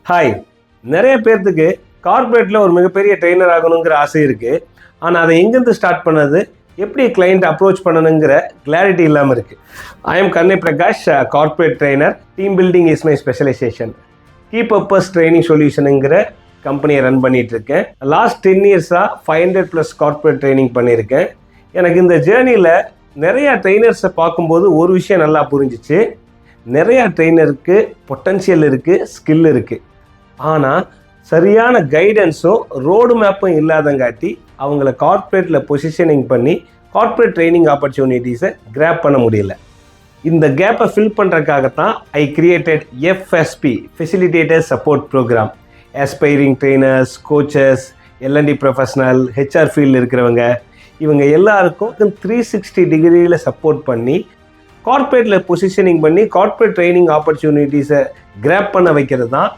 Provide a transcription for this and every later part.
Hi. நிறைய பேர்த்துக்கு கார்ப்பரேட்டில் ஒரு மிகப்பெரிய ட்ரெயினர் ஆகணுங்கிற ஆசை இருக்குது. ஆனால் அதை எங்கேருந்து ஸ்டார்ட் பண்ணது, எப்படி கிளைண்ட் அப்ரோச் பண்ணணுங்கிற கிளாரிட்டி இல்லாமல் இருக்குது. ஐ எம் கண்ணை Prakash, corporate trainer. Team building is my specialization. Key purpose training சொல்யூஷனுங்கிற கம்பெனியை ரன் பண்ணிகிட்ருக்கேன். லாஸ்ட் 10 இயர்ஸாக 500+ கார்ப்பரேட் ட்ரைனிங் பண்ணியிருக்கேன். எனக்கு இந்த ஜேர்னியில் நிறையா ட்ரெயினர்ஸை பார்க்கும்போது ஒரு விஷயம் நல்லா புரிஞ்சிச்சு. நிறையா ட்ரெயினருக்கு பொட்டன்ஷியல் இருக்குது, ஸ்கில் இருக்குது. ஆனால் சரியான கைடன்ஸும் ரோடு மேப்பும் இல்லாதங்காட்டி அவங்கள கார்ப்பரேட்டில் பொசிஷனிங் பண்ணி கார்ப்பரேட் ட்ரைனிங் ஆப்பர்ச்சுனிட்டிஸை கிராப் பண்ண முடியல. இந்த கேப்பை ஃபில் பண்ணுறதுக்காகத்தான் I created FSP, facilitator support program. Aspiring trainers, coaches, L&D professional, HR ஃபீல்டில் இருக்கிறவங்க, இவங்க எல்லாருக்கும் 360 டிகிரியில் சப்போர்ட் பண்ணி கார்ப்பரேட்டில் பொசிஷனிங் பண்ணி கார்ப்பரேட் ட்ரைனிங் ஆப்பர்ச்சுனிட்டிஸை கிராப் பண்ண வைக்கிறது தான்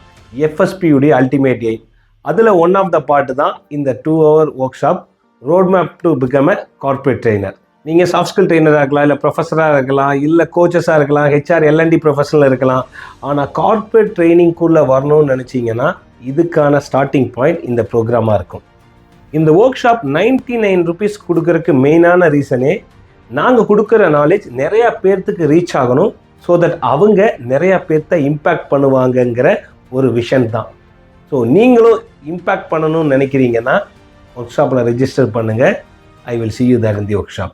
FSPயுடைய அல்டிமேட் எய்ம். அதில் ஒன் ஆஃப் த பார்ட் தான் இந்த 2 hour workshop, road map to become a corporate trainer. நீங்கள் சாஃப்ட் ஸ்கில் ட்ரெயினராக இருக்கலாம், இல்லை ப்ரொஃபஸராக இருக்கலாம், இல்லை கோச்சஸாக இருக்கலாம், HR L&D ப்ரொஃபஷனல் இருக்கலாம். ஆனால் கார்ப்பரேட் ட்ரைனிங்குள்ளே வரணும்னு நினச்சிங்கன்னா இதுக்கான ஸ்டார்டிங் பாயிண்ட் இந்த ப்ரோக்ராமாக இருக்கும். இந்த ஒர்க் ஷாப் 99 rupees கொடுக்கறதுக்கு மெயினான ரீசனே, நாங்கள் கொடுக்குற நாலேஜ் நிறையா பேர்த்துக்கு ரீச் ஆகணும், ஸோ தட் அவங்க நிறையா பேர்த்த இம்பேக்ட் பண்ணுவாங்கங்கிற ஒரு விஷன் தான். ஸோ நீங்களும் இம்பேக்ட் பண்ணணும்னு நினைக்கிறீங்கன்னா ஒர்க் ஷாப்பில் ரெஜிஸ்டர் பண்ணுங்கள். I will see you there in the workshop.